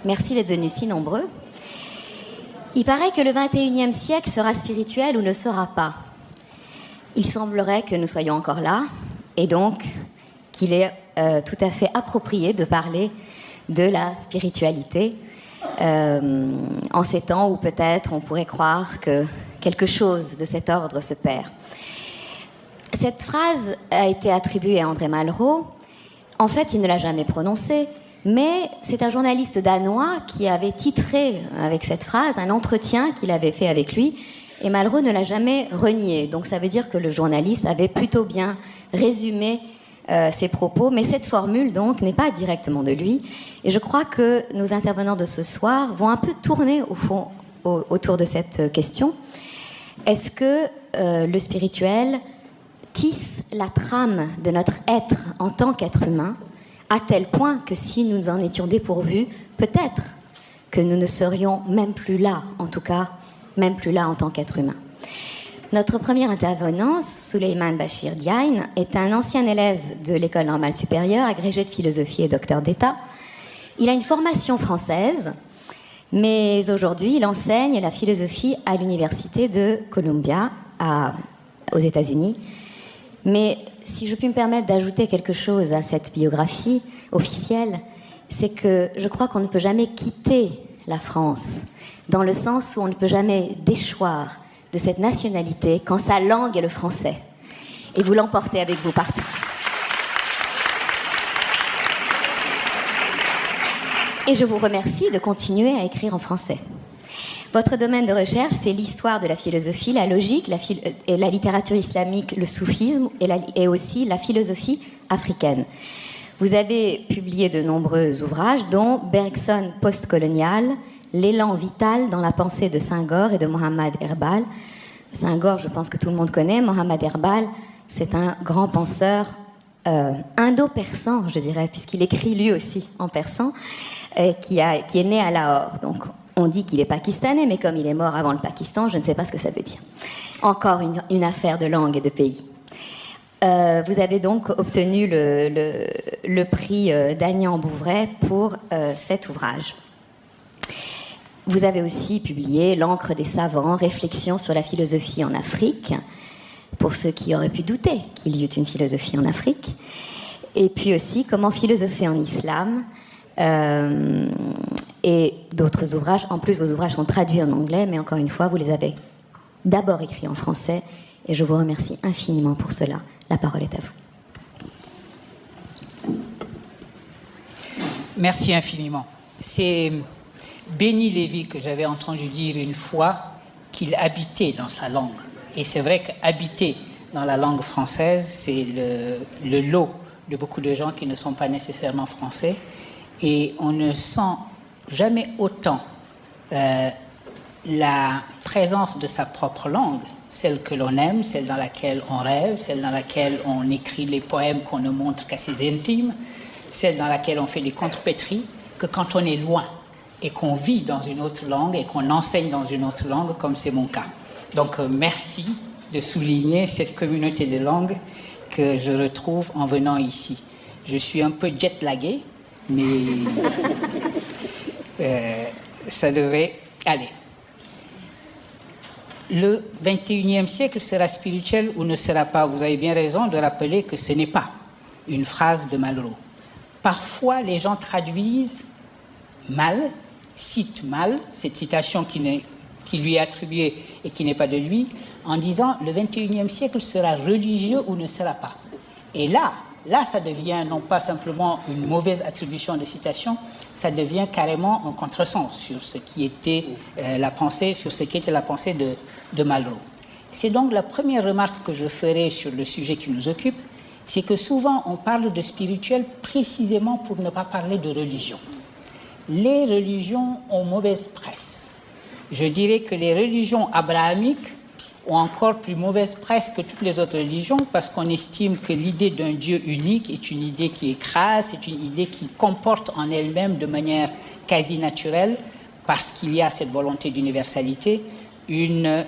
Merci d'être venus si nombreux. Il paraît que le 21e siècle sera spirituel ou ne sera pas. Il semblerait que nous soyons encore là, et donc qu'il est tout à fait approprié de parler de la spiritualité en ces temps où peut-être on pourrait croire que quelque chose de cet ordre se perd. Cette phrase a été attribuée à André Malraux. En fait, il ne l'a jamais prononcée, mais c'est un journaliste danois qui avait titré avec cette phrase un entretien qu'il avait fait avec lui, et Malraux ne l'a jamais renié. Donc ça veut dire que le journaliste avait plutôt bien résumé ses propos, mais cette formule donc n'est pas directement de lui, et je crois que nos intervenants de ce soir vont un peu tourner au fond autour de cette question. Est-ce que le spirituel tisse la trame de notre être en tant qu'être humain, à tel point que si nous en étions dépourvus, peut-être que nous ne serions même plus là, en tout cas, même plus là en tant qu'être humain. Notre premier intervenant, Souleymane Bachir Diagne, est un ancien élève de l'École normale supérieure, agrégé de philosophie et docteur d'État. Il a une formation française, mais aujourd'hui, il enseigne la philosophie à l'université de Columbia, aux États-Unis. Mais si je puis me permettre d'ajouter quelque chose à cette biographie officielle, c'est que je crois qu'on ne peut jamais quitter la France, dans le sens où on ne peut jamais déchoir de cette nationalité quand sa langue est le français. Et vous l'emportez avec vous partout. Et je vous remercie de continuer à écrire en français. Votre domaine de recherche, c'est l'histoire de la philosophie, la logique, et la littérature islamique, le soufisme et aussi la philosophie africaine. Vous avez publié de nombreux ouvrages, dont Bergson postcolonial, L'élan vital dans la pensée de Senghor et de Mohamed Herbal. Senghor, je pense que tout le monde connaît. Mohamed Herbal, c'est un grand penseur indo-persan, je dirais, puisqu'il écrit lui aussi en persan, qui est né à Lahore. Donc, on dit qu'il est pakistanais, mais comme il est mort avant le Pakistan, je ne sais pas ce que ça veut dire. Encore une affaire de langue et de pays. Vous avez donc obtenu le prix d'Agnan-Bouvray pour cet ouvrage. Vous avez aussi publié L'encre des savants, réflexions sur la philosophie en Afrique, pour ceux qui auraient pu douter qu'il y eût une philosophie en Afrique. Et puis aussi Comment philosopher en islam, et d'autres ouvrages. En plus, vos ouvrages sont traduits en anglais, mais encore une fois, vous les avez d'abord écrits en français, et je vous remercie infiniment pour cela. La parole est à vous. Merci infiniment. C'est Béni Lévy que j'avais entendu dire une fois qu'il habitait dans sa langue. Et c'est vrai qu'habiter dans la langue française, c'est le lot de beaucoup de gens qui ne sont pas nécessairement français. Et on ne sent jamais autant la présence de sa propre langue, celle que l'on aime, celle dans laquelle on rêve, celle dans laquelle on écrit les poèmes qu'on ne montre qu'à ses intimes, celle dans laquelle on fait des contrepétries, que quand on est loin et qu'on vit dans une autre langue et qu'on enseigne dans une autre langue, comme c'est mon cas. Donc merci de souligner cette communauté de langues que je retrouve en venant ici. Je suis un peu jet-lagué, mais ça devrait aller. Le 21e siècle sera spirituel ou ne sera pas. Vous avez bien raison de rappeler que ce n'est pas une phrase de Malraux. Parfois, les gens traduisent mal, citent mal, cette citation qui lui est attribuée et qui n'est pas de lui, en disant le 21e siècle sera religieux ou ne sera pas. Et là, ça devient non pas simplement une mauvaise attribution de citation, ça devient carrément un contresens sur ce qui était la pensée, sur ce qui était la pensée de Malraux. C'est donc la première remarque que je ferai sur le sujet qui nous occupe, c'est que souvent on parle de spirituel précisément pour ne pas parler de religion. Les religions ont mauvaise presse. Je dirais que les religions abrahamiques ont encore plus mauvaise presse que toutes les autres religions parce qu'on estime que l'idée d'un Dieu unique est une idée qui écrase, c'est une idée qui comporte en elle-même de manière quasi naturelle, parce qu'il y a cette volonté d'universalité, une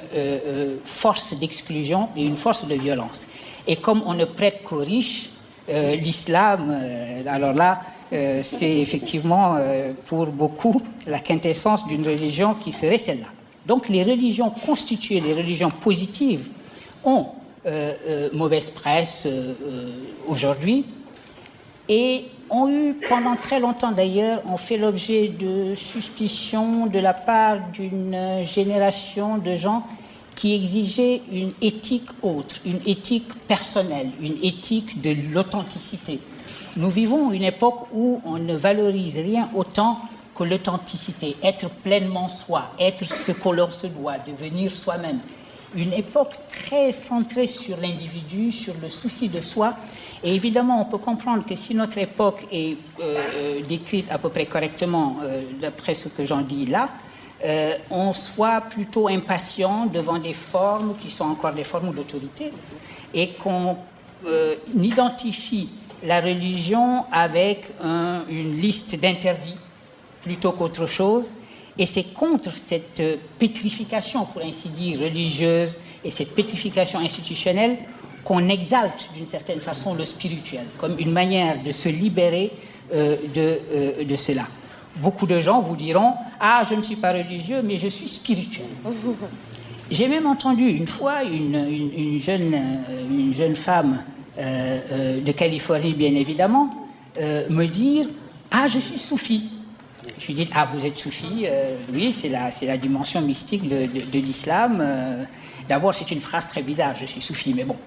force d'exclusion et une force de violence. Et comme on ne prête qu'aux riches, l'islam, alors là, c'est effectivement pour beaucoup la quintessence d'une religion qui serait celle-là. Donc les religions constituées, les religions positives, ont mauvaise presse aujourd'hui et ont eu pendant très longtemps d'ailleurs, ont fait l'objet de suspicions de la part d'une génération de gens qui exigeaient une éthique autre, une éthique personnelle, une éthique de l'authenticité. Nous vivons une époque où on ne valorise rien autant que l'authenticité, être pleinement soi, être ce que l'on se doit, devenir soi-même. Une époque très centrée sur l'individu, sur le souci de soi. Et évidemment, on peut comprendre que si notre époque est décrite à peu près correctement, d'après ce que j'en dis là, on soit plutôt impatient devant des formes qui sont encore des formes d'autorité et qu'on identifie la religion avec une liste d'interdits plutôt qu'autre chose. Et c'est contre cette pétrification, pour ainsi dire, religieuse et cette pétrification institutionnelle qu'on exalte d'une certaine façon le spirituel, comme une manière de se libérer de cela. Beaucoup de gens vous diront « Ah, je ne suis pas religieux, mais je suis spirituel. » J'ai même entendu une fois une jeune femme de Californie, bien évidemment, me dire « Ah, je suis soufi. » Je lui dis « Ah, vous êtes soufi ?» Oui, c'est la dimension mystique de l'islam. D'abord, c'est une phrase très bizarre, je suis soufi, mais bon.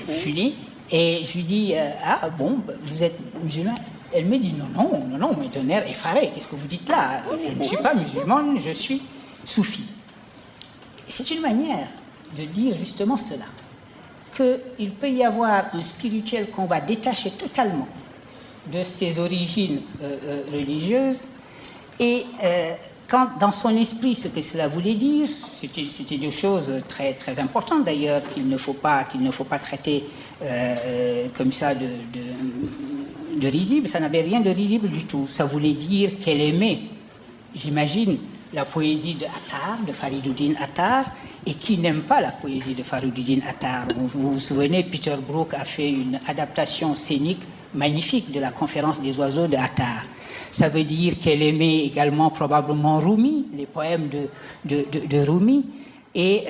Je lui dis, ah bon, vous êtes musulman? Elle me dit non, mais d'un air effaré, qu'est-ce que vous dites là? Je ne suis pas musulmane, je suis soufi. C'est une manière de dire justement cela, qu'il peut y avoir un spirituel qu'on va détacher totalement de ses origines religieuses et quand dans son esprit ce que cela voulait dire, c'était des choses très, très importantes d'ailleurs qu'il ne faut pas traiter comme ça de risible. Ça n'avait rien de risible du tout. Ça voulait dire qu'elle aimait, j'imagine, la poésie de Attar, de Fariduddin Attar, et qui n'aime pas la poésie de Fariduddin Attar. Vous vous souvenez, Peter Brook a fait une adaptation scénique magnifique de la conférence des oiseaux de Attar. Ça veut dire qu'elle aimait également probablement Rumi, les poèmes de Rumi, et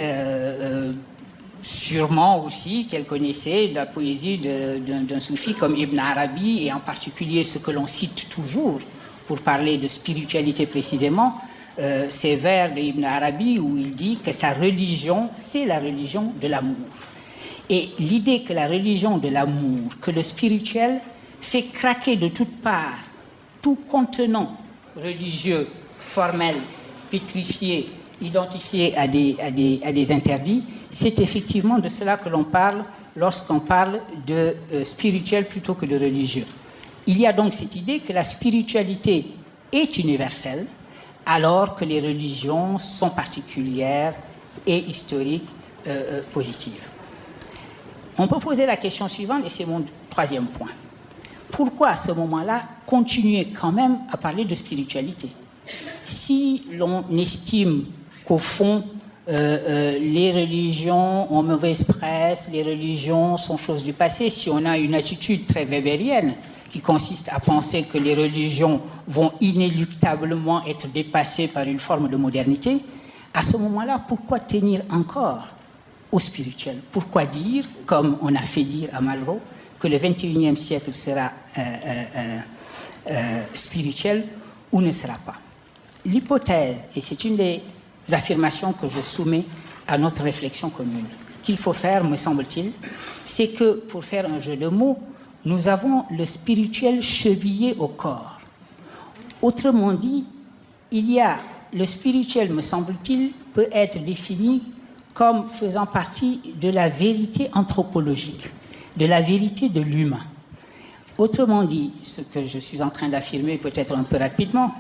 sûrement aussi qu'elle connaissait la poésie d'un soufi comme Ibn Arabi, et en particulier ce que l'on cite toujours pour parler de spiritualité précisément, ces vers d'Ibn Arabi où il dit que sa religion, c'est la religion de l'amour. Et l'idée que la religion de l'amour, que le spirituel fait craquer de toutes parts tout contenant religieux, formel, pétrifié, identifié à des interdits, c'est effectivement de cela que l'on parle lorsqu'on parle de spirituel plutôt que de religieux. Il y a donc cette idée que la spiritualité est universelle, alors que les religions sont particulières et historiques, positives. On peut poser la question suivante, et c'est mon troisième point. Pourquoi à ce moment-là continuer quand même à parler de spiritualité? Si l'on estime qu'au fond, les religions ont mauvaise presse, les religions sont choses du passé, si on a une attitude très weberienne qui consiste à penser que les religions vont inéluctablement être dépassées par une forme de modernité, à ce moment-là, pourquoi tenir encore au spirituel? Pourquoi dire, comme on a fait dire à Malraux, que le XXIe siècle sera spirituel ou ne sera pas? L'hypothèse, et c'est une des affirmations que je soumets à notre réflexion commune, qu'il faut faire, me semble-t-il, c'est que, pour faire un jeu de mots, nous avons le spirituel chevillé au corps. Autrement dit, le spirituel, me semble-t-il, peut être défini comme faisant partie de la vérité anthropologique, de la vérité de l'humain. Autrement dit, ce que je suis en train d'affirmer peut-être un peu rapidement,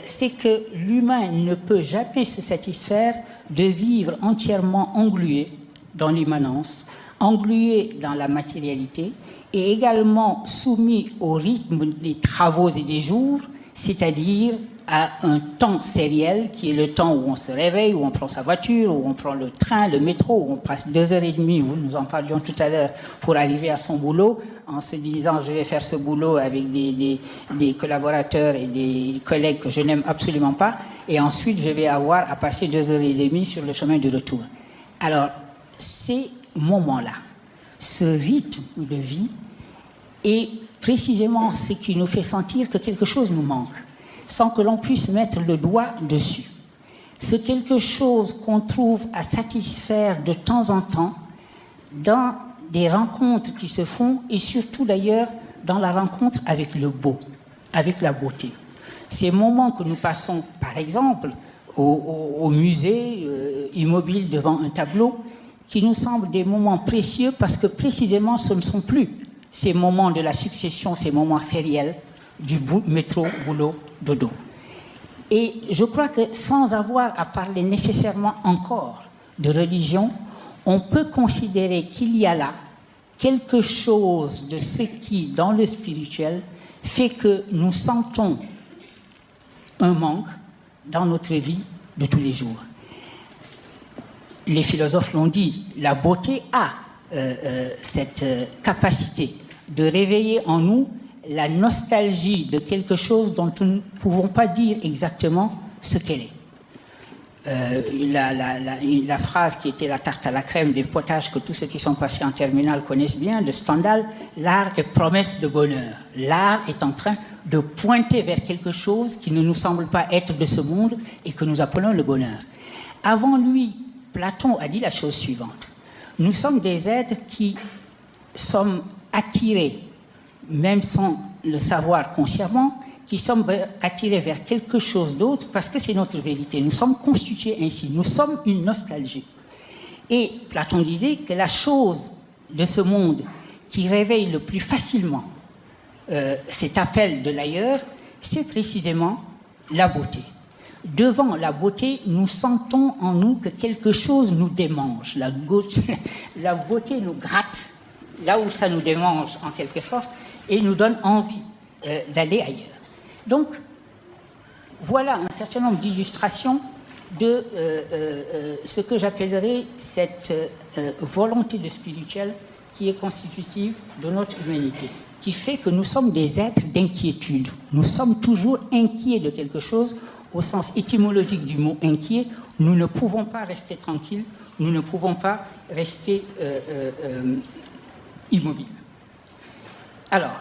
c'est que l'humain ne peut jamais se satisfaire de vivre entièrement englué dans l'immanence, englué dans la matérialité, et également soumis au rythme des travaux et des jours, c'est-à-dire à un temps sériel qui est le temps où on se réveille, où on prend sa voiture, où on prend le train, le métro, où on passe 2h30, nous en parlions tout à l'heure, pour arriver à son boulot, en se disant je vais faire ce boulot avec des collaborateurs et des collègues que je n'aime absolument pas, et ensuite je vais avoir à passer 2h30 sur le chemin du retour. Alors, ces moments-là, ce rythme de vie est précisément ce qui nous fait sentir que quelque chose nous manque, sans que l'on puisse mettre le doigt dessus. C'est quelque chose qu'on trouve à satisfaire de temps en temps dans des rencontres qui se font, et surtout d'ailleurs dans la rencontre avec le beau, avec la beauté. Ces moments que nous passons, par exemple, au musée immobile devant un tableau, qui nous semblent des moments précieux parce que précisément ce ne sont plus ces moments de la succession, ces moments sériels du métro, boulot, dodo. Et je crois que sans avoir à parler nécessairement encore de religion, on peut considérer qu'il y a là quelque chose de ce qui, dans le spirituel, fait que nous sentons un manque dans notre vie de tous les jours. Les philosophes l'ont dit, la beauté a cette capacité de réveiller en nous la nostalgie de quelque chose dont nous ne pouvons pas dire exactement ce qu'elle est. La phrase qui était la tarte à la crème des potages que tous ceux qui sont passés en terminale connaissent bien, de Stendhal, l'art est promesse de bonheur. L'art est en train de pointer vers quelque chose qui ne nous semble pas être de ce monde et que nous appelons le bonheur. Avant lui, Platon a dit la chose suivante. Nous sommes des êtres qui sommes attirés, même sans le savoir consciemment, qui sommes attirés vers quelque chose d'autre parce que c'est notre vérité. Nous sommes constitués ainsi. Nous sommes une nostalgie. Et Platon disait que la chose de ce monde qui réveille le plus facilement cet appel de l'ailleurs, c'est précisément la beauté. Devant la beauté, nous sentons en nous que quelque chose nous démange. La beauté nous gratte, là où ça nous démange en quelque sorte, et nous donne envie d'aller ailleurs. Donc, voilà un certain nombre d'illustrations de ce que j'appellerais cette volonté de spirituel qui est constitutive de notre humanité, qui fait que nous sommes des êtres d'inquiétude. Nous sommes toujours inquiets de quelque chose, au sens étymologique du mot inquiet. Nous ne pouvons pas rester tranquilles, nous ne pouvons pas rester immobiles. Alors,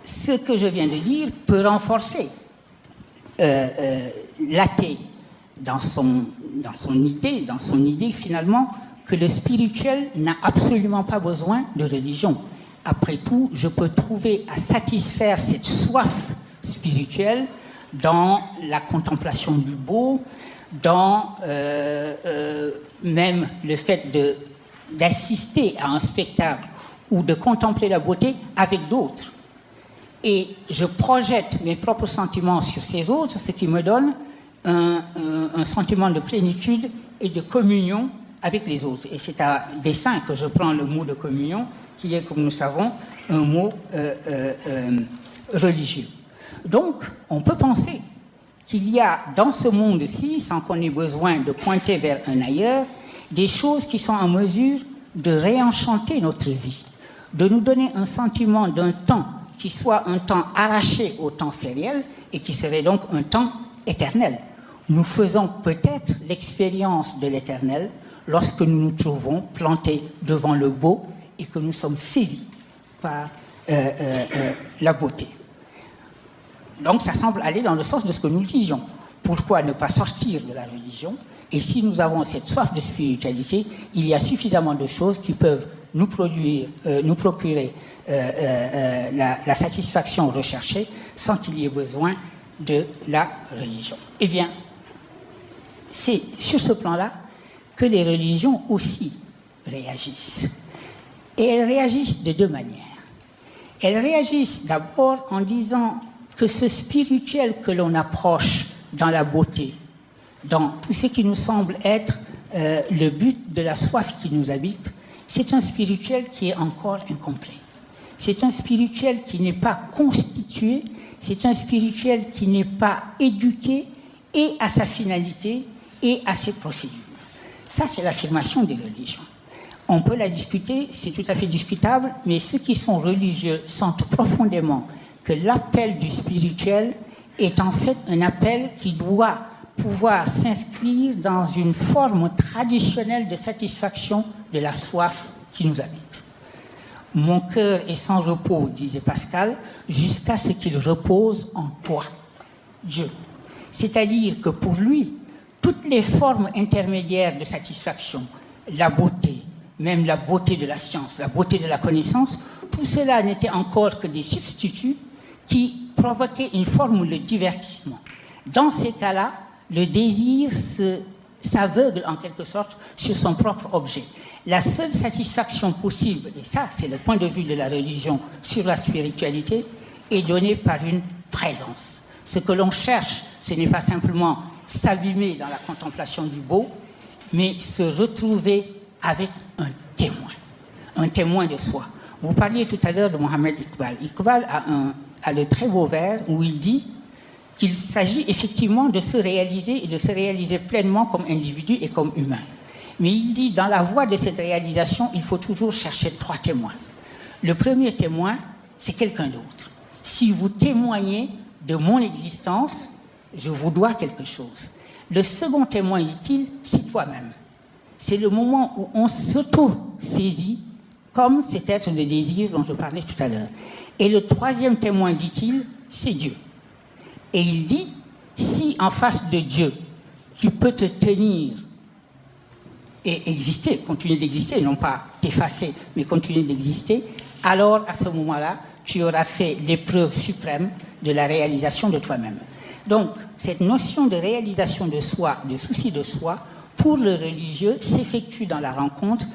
ce que je viens de dire peut renforcer l'athée dans son idée finalement que le spirituel n'a absolument pas besoin de religion. Après tout, je peux trouver à satisfaire cette soif spirituelle dans la contemplation du beau, dans même le fait d'assister à un spectacle ou de contempler la beauté avec d'autres. Et je projette mes propres sentiments sur ces autres, ce qui me donne un sentiment de plénitude et de communion avec les autres. Et c'est à dessein que je prends le mot de communion, qui est, comme nous savons, un mot religieux. Donc, on peut penser qu'il y a dans ce monde-ci, sans qu'on ait besoin de pointer vers un ailleurs, des choses qui sont en mesure de réenchanter notre vie, de nous donner un sentiment d'un temps qui soit un temps arraché au temps sériel et qui serait donc un temps éternel. Nous faisons peut-être l'expérience de l'éternel lorsque nous nous trouvons plantés devant le beau et que nous sommes saisis par la beauté. Donc ça semble aller dans le sens de ce que nous disions. Pourquoi ne pas sortir de la religion? Et si nous avons cette soif de spiritualité, il y a suffisamment de choses qui peuvent nous procurer la satisfaction recherchée sans qu'il y ait besoin de la religion. Eh bien, c'est sur ce plan-là que les religions aussi réagissent. Et elles réagissent de deux manières. Elles réagissent d'abord en disant que ce spirituel que l'on approche dans la beauté, dans tout ce qui nous semble être le but de la soif qui nous habite, c'est un spirituel qui est encore incomplet. c'est un spirituel qui n'est pas constitué, c'est un spirituel qui n'est pas éduqué et à sa finalité et à ses procédures. Ça, c'est l'affirmation des religions. On peut la discuter, c'est tout à fait discutable, mais ceux qui sont religieux sentent profondément que l'appel du spirituel est en fait un appel qui doit pouvoir s'inscrire dans une forme traditionnelle de satisfaction de la soif qui nous habite. Mon cœur est sans repos, disait Pascal, jusqu'à ce qu'il repose en toi, Dieu. C'est-à-dire que pour lui, toutes les formes intermédiaires de satisfaction, la beauté, même la beauté de la science, la beauté de la connaissance, tout cela n'était encore que des substituts qui provoquaient une forme de divertissement. Dans ces cas-là, le désir s'aveugle en quelque sorte sur son propre objet. La seule satisfaction possible, et ça c'est le point de vue de la religion sur la spiritualité, est donnée par une présence. Ce que l'on cherche, ce n'est pas simplement s'abîmer dans la contemplation du beau, mais se retrouver avec un témoin de soi. Vous parliez tout à l'heure de Mohamed Iqbal. Iqbal a le très beau vers où il dit qu'il s'agit effectivement de se réaliser et de se réaliser pleinement comme individu et comme humain. Mais il dit, dans la voie de cette réalisation, il faut toujours chercher 3 témoins. Le premier témoin, c'est quelqu'un d'autre. Si vous témoignez de mon existence, je vous dois quelque chose. Le second témoin, dit-il, c'est toi-même. C'est le moment où on s'auto-saisit comme cet être de désir dont je parlais tout à l'heure. Et le troisième témoin, dit-il, c'est Dieu. Et il dit, si en face de Dieu, tu peux te tenir et exister, continuer d'exister, non pas t'effacer, mais continuer d'exister, alors à ce moment-là, tu auras fait l'épreuve suprême de la réalisation de toi-même. Donc, cette notion de réalisation de soi, de souci de soi, pour le religieux, s'effectue dans la rencontre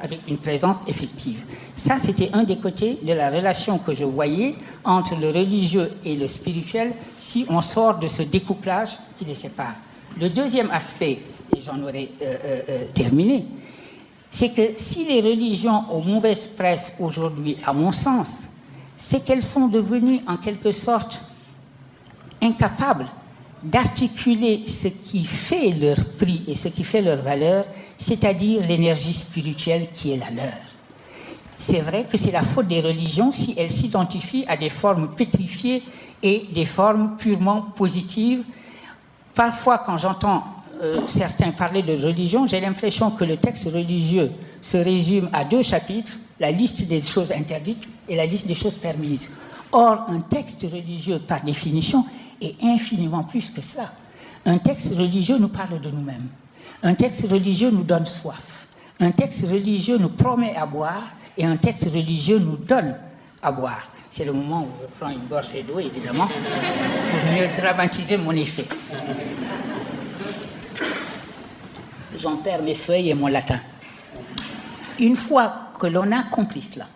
avec une présence effective. Ça, c'était un des côtés de la relation que je voyais entre le religieux et le spirituel, si on sort de ce découplage qui les sépare. Le deuxième aspect, et j'en aurais terminé, c'est que si les religions ont mauvaise presse aujourd'hui, à mon sens, c'est qu'elles sont devenues en quelque sorte incapables d'articuler ce qui fait leur prix et ce qui fait leur valeur, c'est-à-dire l'énergie spirituelle qui est la leur. C'est vrai que c'est la faute des religions si elles s'identifient à des formes pétrifiées et des formes purement positives. Parfois, quand j'entends certains parler de religion, j'ai l'impression que le texte religieux se résume à 2 chapitres, la liste des choses interdites et la liste des choses permises. Or, un texte religieux, par définition, est infiniment plus que cela. Un texte religieux nous parle de nous-mêmes. Un texte religieux nous donne soif. Un texte religieux nous promet à boire et un texte religieux nous donne à boire. C'est le moment où je prends une gorgée d'eau, évidemment, pour mieux dramatiser mon effet. J'en perds mes feuilles et mon latin. Une fois que l'on a compris cela,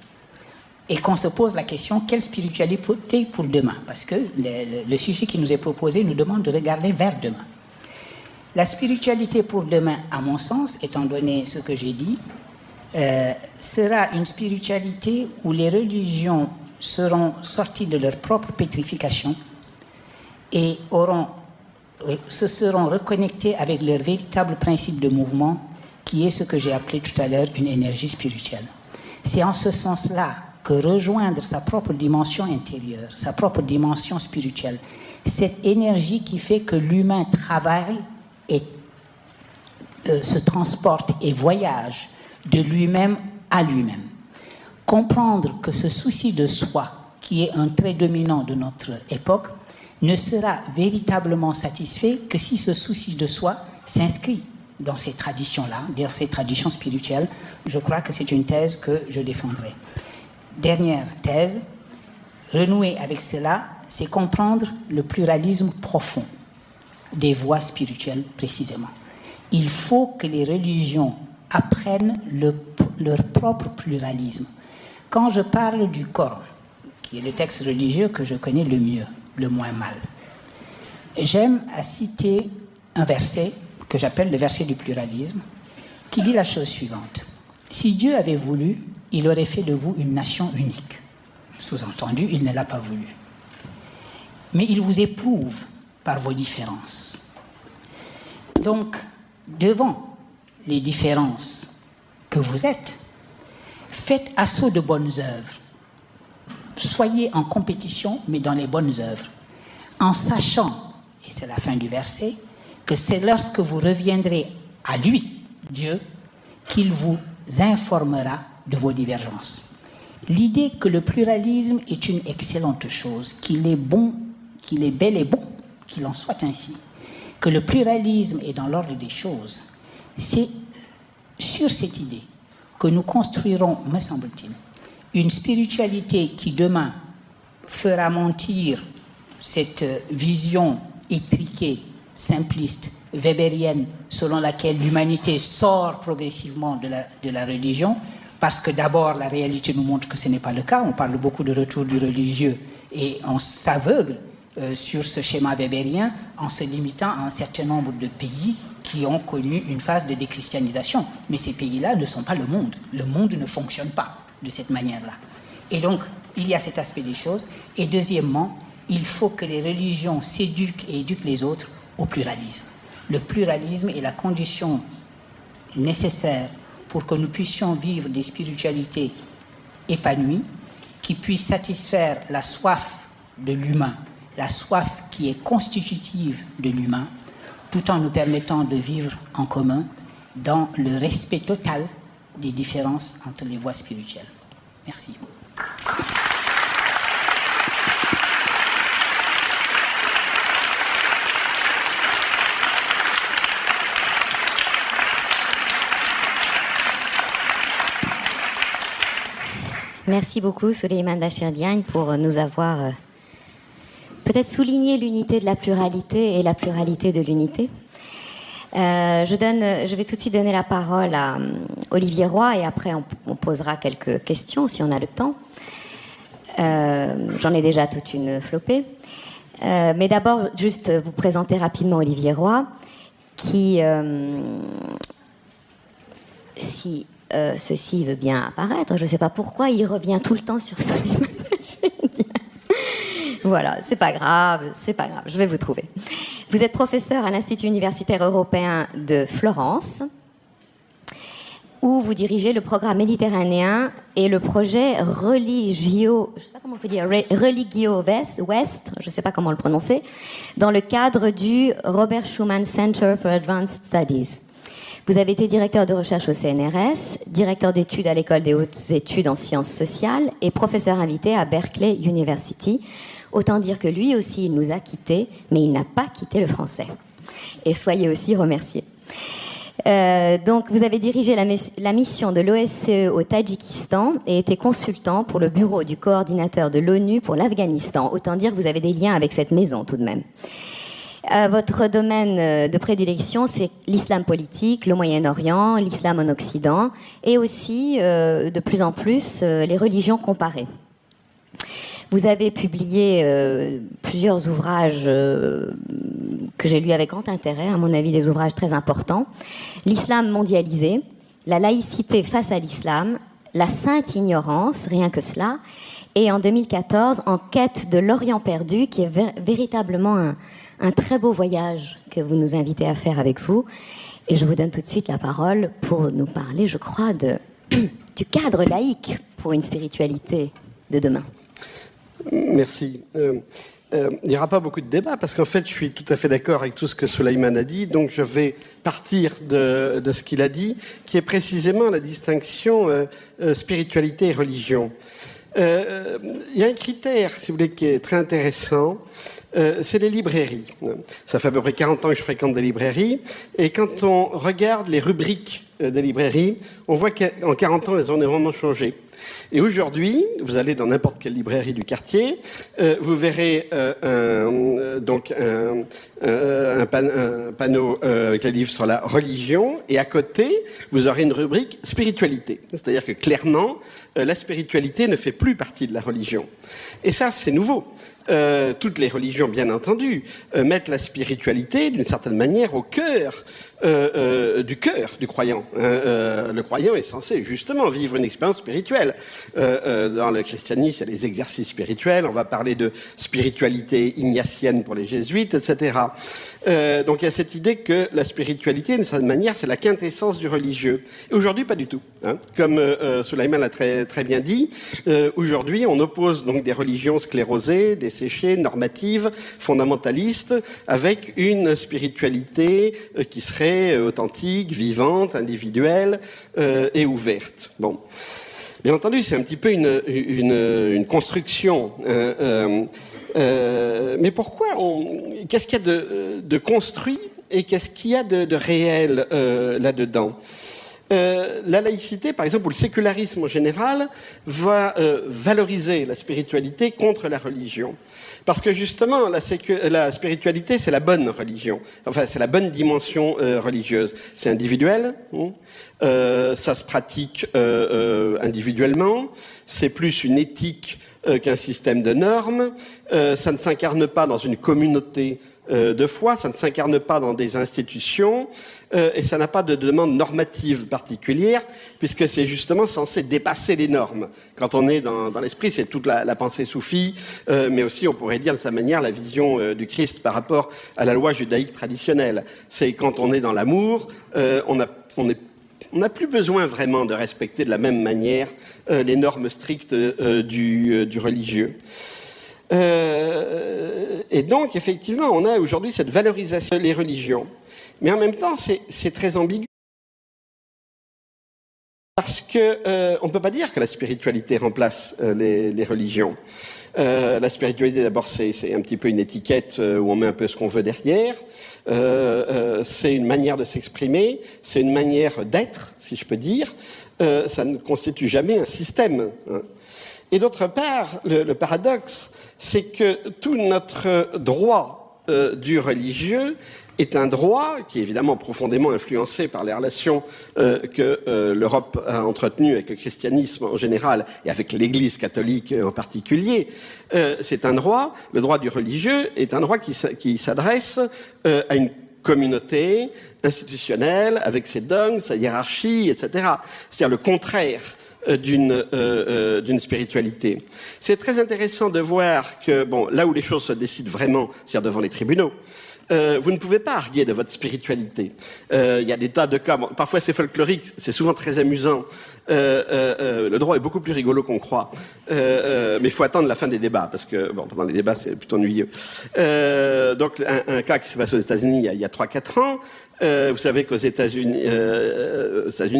et qu'on se pose la question, quelle spiritualité pour demain? Parce que le sujet qui nous est proposé nous demande de regarder vers demain. La spiritualité pour demain, à mon sens, étant donné ce que j'ai dit, sera une spiritualité où les religions seront sorties de leur propre pétrification et se seront reconnectées avec leur véritable principe de mouvement, qui est ce que j'ai appelé tout à l'heure une énergie spirituelle. C'est en ce sens-là que rejoindre sa propre dimension intérieure, sa propre dimension spirituelle, cette énergie qui fait que l'humain travaille et se transporte et voyage de lui-même à lui-même. Comprendre que ce souci de soi, qui est un trait dominant de notre époque, ne sera véritablement satisfait que si ce souci de soi s'inscrit dans ces traditions-là, dans ces traditions spirituelles. Je crois que c'est une thèse que je défendrai. Dernière thèse, renouer avec cela, c'est comprendre le pluralisme profond des voies spirituelles précisément. Il faut que les religions apprennent leur propre pluralisme. Quand je parle du Coran, qui est le texte religieux que je connais le mieux, le moins mal, j'aime à citer un verset que j'appelle le verset du pluralisme, qui dit la chose suivante. Si Dieu avait voulu, il aurait fait de vous une nation unique. Sous-entendu, il ne l'a pas voulu. Mais il vous éprouve par vos différences. Donc, devant les différences que vous êtes, faites assaut de bonnes œuvres. Soyez en compétition, mais dans les bonnes œuvres, en sachant, et c'est la fin du verset, que c'est lorsque vous reviendrez à lui, Dieu, qu'il vous informera de vos divergences. L'idée que le pluralisme est une excellente chose, qu'il est bon, qu'il est bel et bon, qu'il en soit ainsi, que le pluralisme est dans l'ordre des choses, c'est sur cette idée que nous construirons, me semble-t-il, une spiritualité qui demain fera mentir cette vision étriquée, simpliste, weberienne, selon laquelle l'humanité sort progressivement de la religion, parce que d'abord la réalité nous montre que ce n'est pas le cas. On parle beaucoup de retour du religieux et on s'aveugle sur ce schéma weberien en se limitant à un certain nombre de pays qui ont connu une phase de déchristianisation. Mais ces pays-là ne sont pas le monde. Le monde ne fonctionne pas de cette manière-là. Et donc, il y a cet aspect des choses. Et deuxièmement, il faut que les religions s'éduquent et éduquent les autres au pluralisme. Le pluralisme est la condition nécessaire pour que nous puissions vivre des spiritualités épanouies, qui puissent satisfaire la soif de l'humain, la soif qui est constitutive de l'humain, tout en nous permettant de vivre en commun dans le respect total des différences entre les voies spirituelles. Merci. Merci beaucoup, Souleymane Bachir Diagne, pour nous avoir peut-être souligné l'unité de la pluralité et la pluralité de l'unité. Je vais tout de suite donner la parole à Olivier Roy et après on posera quelques questions si on a le temps. J'en ai déjà toute une flopée. Mais d'abord, juste vous présenter rapidement Olivier Roy, qui, si ceci veut bien apparaître, je ne sais pas pourquoi, il revient tout le temps sur Souleymane Bachir Diagne. Voilà, c'est pas grave, je vais vous trouver. Vous êtes professeur à l'Institut universitaire européen de Florence, où vous dirigez le programme méditerranéen et le projet Religio West, je ne sais pas comment le prononcer, dans le cadre du Robert Schuman Center for Advanced Studies. Vous avez été directeur de recherche au CNRS, directeur d'études à l'École des hautes études en sciences sociales et professeur invité à Berkeley University. Autant dire que lui aussi, il nous a quittés, mais il n'a pas quitté le français. Et soyez aussi remerciés. Donc, vous avez dirigé la mission de l'OSCE au Tadjikistan et été consultant pour le bureau du coordinateur de l'ONU pour l'Afghanistan. Autant dire que vous avez des liens avec cette maison, tout de même. Votre domaine de prédilection, c'est l'islam politique, le Moyen-Orient, l'islam en Occident, et aussi, de plus en plus, les religions comparées. Vous avez publié plusieurs ouvrages que j'ai lus avec grand intérêt, à mon avis des ouvrages très importants. L'islam mondialisé, la laïcité face à l'islam, la sainte ignorance, rien que cela, et en 2014, En quête de l'Orient perdu, qui est véritablement un très beau voyage que vous nous invitez à faire avec vous. Et je vous donne tout de suite la parole pour nous parler, je crois, du cadre laïque pour une spiritualité de demain. Merci. Il n'y aura pas beaucoup de débats parce qu'en fait, je suis tout à fait d'accord avec tout ce que Souleymane a dit. Donc, je vais partir de ce qu'il a dit, qui est précisément la distinction spiritualité et religion. Il y a un critère, si vous voulez, qui est très intéressant. C'est les librairies. Ça fait à peu près 40 ans que je fréquente des librairies. Et quand on regarde les rubriques des librairies, on voit qu'en 40 ans, elles ont vraiment changé. Et aujourd'hui, vous allez dans n'importe quelle librairie du quartier, vous verrez un panneau avec les livres sur la religion, et à côté, vous aurez une rubrique spiritualité. C'est-à-dire que clairement, la spiritualité ne fait plus partie de la religion. Et ça, c'est nouveau. toutes les religions, bien entendu, mettent la spiritualité, d'une certaine manière, au cœur du croyant. Le croyant est censé, justement, vivre une expérience spirituelle. Dans le christianisme, il y a les exercices spirituels, on va parler de spiritualité ignatienne pour les jésuites, etc. Donc il y a cette idée que la spiritualité, d'une certaine manière, c'est la quintessence du religieux. Et aujourd'hui, pas du tout. Hein. Comme Sulaiman l'a très, très bien dit, aujourd'hui, on oppose donc des religions sclérosées, desséchées, normatives, fondamentalistes, avec une spiritualité qui serait authentique, vivante, individuelle et ouverte. Bon. Bien entendu, c'est un petit peu une construction. Mais pourquoi qu'est-ce qu'il y a de construit et qu'est-ce qu'il y a de réel là-dedans ? La laïcité, par exemple, ou le sécularisme en général, va valoriser la spiritualité contre la religion. Parce que justement, la spiritualité, c'est la bonne religion. Enfin, c'est la bonne dimension religieuse. C'est individuel, ça se pratique individuellement, c'est plus une éthique qu'un système de normes, ça ne s'incarne pas dans une communauté de foi, ça ne s'incarne pas dans des institutions et ça n'a pas de demande normative particulière puisque c'est justement censé dépasser les normes. Quand on est dans l'esprit, c'est toute la pensée soufie, mais aussi on pourrait dire de sa manière la vision du Christ par rapport à la loi judaïque traditionnelle. C'est quand on est dans l'amour, on n'a plus besoin vraiment de respecter de la même manière les normes strictes du religieux. Et donc, effectivement, on a aujourd'hui cette valorisation des religions. Mais en même temps, c'est très ambigu. Parce qu'on ne peut pas dire que la spiritualité remplace les religions. La spiritualité, d'abord, c'est un petit peu une étiquette où on met un peu ce qu'on veut derrière. C'est une manière de s'exprimer, c'est une manière d'être, si je peux dire. Ça ne constitue jamais un système. Et d'autre part, le paradoxe, c'est que tout notre droit du religieux est un droit qui est évidemment profondément influencé par les relations que l'Europe a entretenues avec le christianisme en général et avec l'Église catholique en particulier. C'est un droit, le droit du religieux est un droit qui s'adresse à une communauté institutionnelle avec ses dogmes, sa hiérarchie, etc. C'est-à-dire le contraire d'une spiritualité. C'est très intéressant de voir que, bon, là où les choses se décident vraiment, c'est-à-dire devant les tribunaux, vous ne pouvez pas arguer de votre spiritualité. Il y a des tas de cas, bon, parfois c'est folklorique, c'est souvent très amusant. Le droit est beaucoup plus rigolo qu'on croit. Mais il faut attendre la fin des débats, parce que bon, pendant les débats, c'est plutôt ennuyeux. Donc, un cas qui s'est passé aux États-Unis il y a 3-4 ans, vous savez qu'aux États-Unis,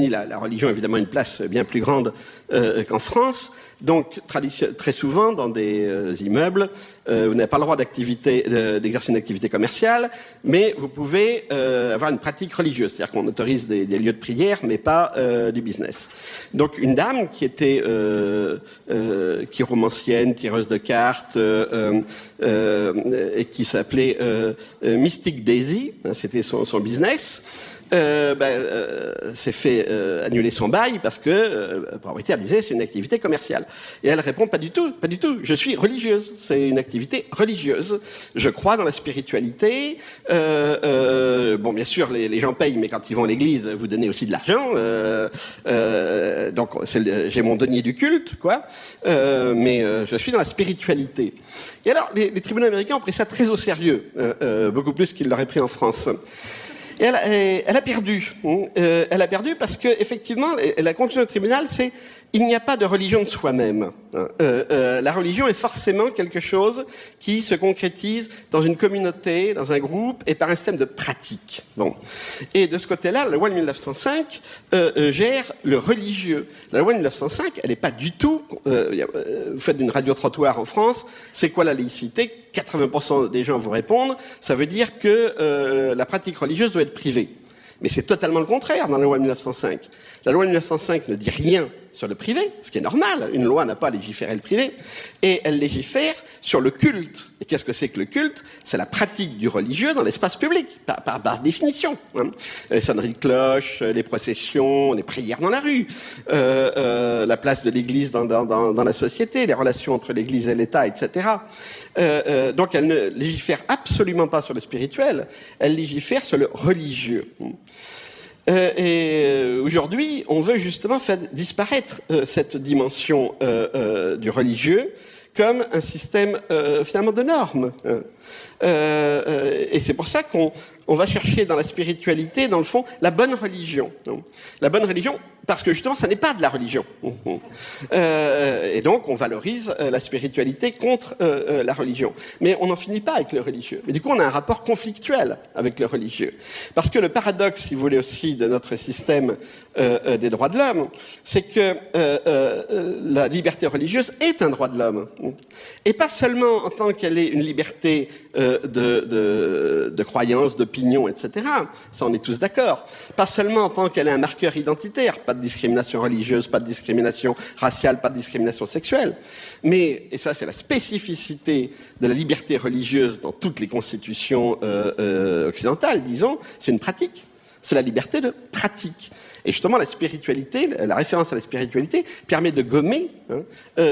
la religion a évidemment une place bien plus grande qu'en France. Donc, très souvent, dans des immeubles, vous n'avez pas le droit d'exercer une activité commerciale, mais vous pouvez avoir une pratique religieuse. C'est-à-dire qu'on autorise des lieux de prière, mais pas du business. Donc, une dame qui était chiromancienne, tireuse de cartes, et qui s'appelait Mystic Daisy, c'était son business, s'est fait annuler son bail parce que le propriétaire disait c'est une activité commerciale. Et elle répond pas du tout, je suis religieuse, c'est une activité religieuse, je crois dans la spiritualité, bon bien sûr les gens payent, mais quand ils vont à l'église, vous donnez aussi de l'argent, donc j'ai mon denier du culte, quoi, mais je suis dans la spiritualité. Et alors les tribunaux américains ont pris ça très au sérieux, beaucoup plus qu'ils l'auraient pris en France. Et elle a perdu. Elle a perdu parce que effectivement, la conclusion du tribunal, c'est il n'y a pas de religion de soi-même. La religion est forcément quelque chose qui se concrétise dans une communauté, dans un groupe, et par un système de pratique. Bon. Et de ce côté-là, la loi de 1905 gère le religieux. La loi de 1905, elle n'est pas du tout... vous faites une radio-trottoir en France, c'est quoi la laïcité ? 80% des gens vous répondent, ça veut dire que la pratique religieuse doit être privée. Mais c'est totalement le contraire dans la loi de 1905. La loi de 1905 ne dit rien sur le privé, ce qui est normal, une loi n'a pas à légiférer le privé, et elle légifère sur le culte. Et qu'est-ce que c'est que le culte? C'est la pratique du religieux dans l'espace public, par définition. Hein. Les sonneries de cloche, les processions, les prières dans la rue, la place de l'Église dans la société, les relations entre l'Église et l'État, etc. Donc elle ne légifère absolument pas sur le spirituel, elle légifère sur le religieux. Aujourd'hui, on veut justement faire disparaître cette dimension du religieux comme un système finalement de normes. Et c'est pour ça qu'on va chercher dans la spiritualité, dans le fond, la bonne religion. La bonne religion, parce que justement, ça n'est pas de la religion. Et donc, on valorise la spiritualité contre la religion. Mais on n'en finit pas avec le religieux. Mais du coup, on a un rapport conflictuel avec le religieux. Parce que le paradoxe, si vous voulez aussi, de notre système des droits de l'homme, c'est que la liberté religieuse est un droit de l'homme. Et pas seulement en tant qu'elle est une liberté de croyance, d'opinion, etc. Ça, on est tous d'accord. Pas seulement en tant qu'elle est un marqueur identitaire, pas de discrimination religieuse, pas de discrimination raciale, pas de discrimination sexuelle. Mais, et ça c'est la spécificité de la liberté religieuse dans toutes les constitutions occidentales, disons, c'est une pratique. C'est la liberté de pratique. Et justement, la spiritualité, la référence à la spiritualité, permet de gommer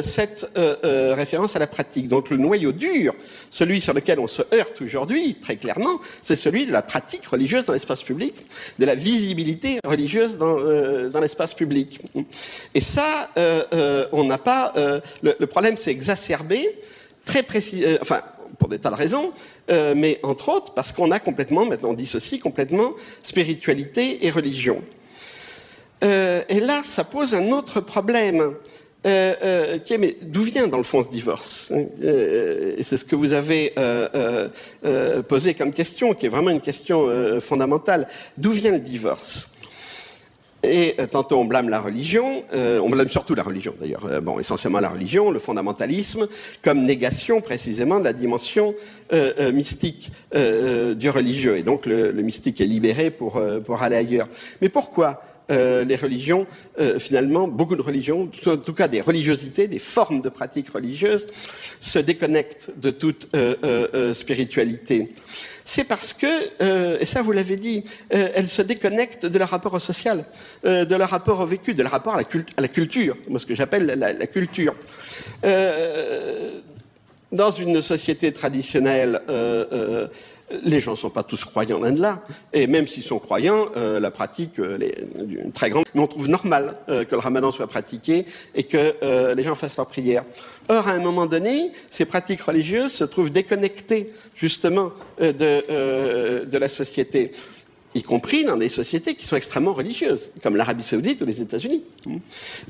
cette référence à la pratique. Donc le noyau dur, celui sur lequel on se heurte aujourd'hui, très clairement, c'est celui de la pratique religieuse dans l'espace public, de la visibilité religieuse dans l'espace public. Et ça, on n'a pas... le problème s'est exacerbé, très précis... pour des tas de raisons, mais entre autres parce qu'on a complètement, maintenant on dissocie complètement spiritualité et religion. Et là, ça pose un autre problème, qui est, mais d'où vient dans le fond ce divorce? Et c'est ce que vous avez posé comme question, qui est vraiment une question fondamentale. D'où vient le divorce? Et tantôt on blâme la religion, on blâme surtout la religion d'ailleurs, essentiellement la religion, le fondamentalisme, comme négation précisément de la dimension mystique du religieux. Et donc le mystique est libéré pour aller ailleurs. Mais pourquoi les religions, finalement, beaucoup de religions, en tout cas des religiosités, des formes de pratiques religieuses, se déconnectent de toute spiritualité? C'est parce que, et ça vous l'avez dit, elles se déconnectent de leur rapport au social, de leur rapport au vécu, de leur rapport à la culture, moi ce que j'appelle la culture. Dans une société traditionnelle, les gens ne sont pas tous croyants l'un de là, et même s'ils sont croyants, la pratique est très grande. Mais on trouve normal que le ramadan soit pratiqué et que les gens fassent leur prière. Or, à un moment donné, ces pratiques religieuses se trouvent déconnectées justement de la société, y compris dans des sociétés qui sont extrêmement religieuses, comme l'Arabie Saoudite ou les États-Unis,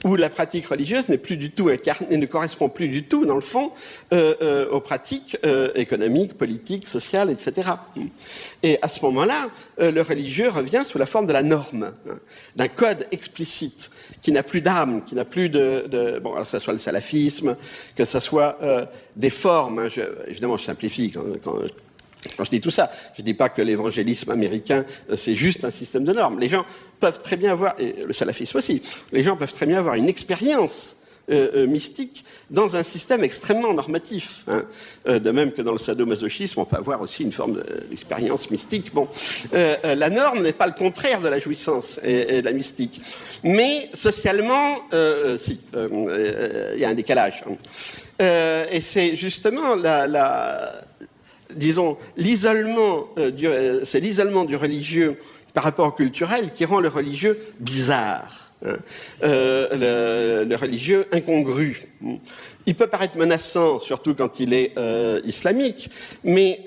où la pratique religieuse n'est plus du tout incarnée, ne correspond plus du tout, dans le fond, aux pratiques économiques, politiques, sociales, etc. Et à ce moment-là, le religieux revient sous la forme de la norme, d'un code explicite, qui n'a plus d'âme, qui n'a plus bon, alors que ce soit le salafisme, que ce soit des formes, évidemment je simplifie quand je dis tout ça, je ne dis pas que l'évangélisme américain, c'est juste un système de normes. Les gens peuvent très bien avoir, et le salafisme aussi, les gens peuvent très bien avoir une expérience mystique dans un système extrêmement normatif. De même que dans le sadomasochisme, on peut avoir aussi une forme d'expérience mystique. Bon, la norme n'est pas le contraire de la jouissance et de la mystique. Mais socialement, si, il y a un décalage. Et c'est justement disons, c'est l'isolement du religieux par rapport au culturel qui rend le religieux bizarre, le religieux incongru. Il peut paraître menaçant, surtout quand il est islamique, mais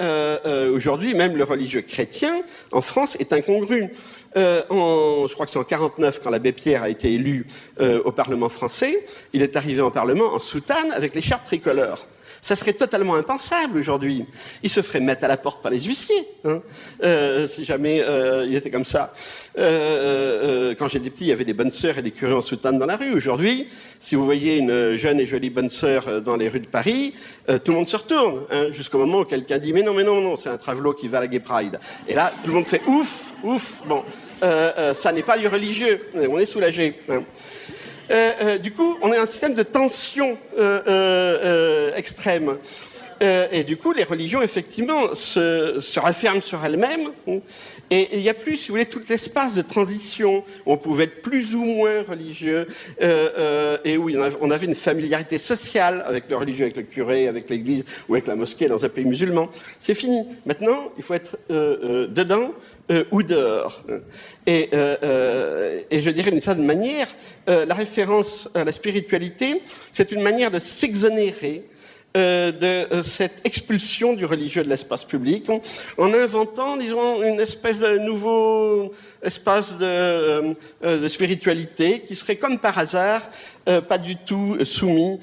aujourd'hui, même le religieux chrétien, en France, est incongru. Je crois que c'est en 1949, quand l'abbé Pierre a été élu au Parlement français, il est arrivé en Parlement en soutane avec l'écharpe tricolore. Ça serait totalement impensable aujourd'hui. Il se ferait mettre à la porte par les huissiers, si jamais il était comme ça. Quand j'étais petit, il y avait des bonnes sœurs et des curés en soutane dans la rue. Aujourd'hui, si vous voyez une jeune et jolie bonne sœur dans les rues de Paris, tout le monde se retourne, jusqu'au moment où quelqu'un dit « mais non, c'est un travelot qui va à la Gay Pride ». Et là, tout le monde fait « ouf ». Bon, ça n'est pas du religieux, on est soulagé. Du coup, on est un système de tension extrême. Et du coup, les religions, effectivement, se referment sur elles-mêmes. Et il n'y a plus, si vous voulez, tout l'espace de transition. On pouvait être plus ou moins religieux. Et où on avait une familiarité sociale avec le religieux, avec le curé, avec l'église ou avec la mosquée dans un pays musulman. C'est fini. Maintenant, il faut être dedans ou dehors. Et je dirais d'une certaine manière, la référence à la spiritualité, c'est une manière de s'exonérer de cette expulsion du religieux de l'espace public, en inventant, disons, une espèce de nouveau espace de spiritualité qui serait comme par hasard pas du tout soumis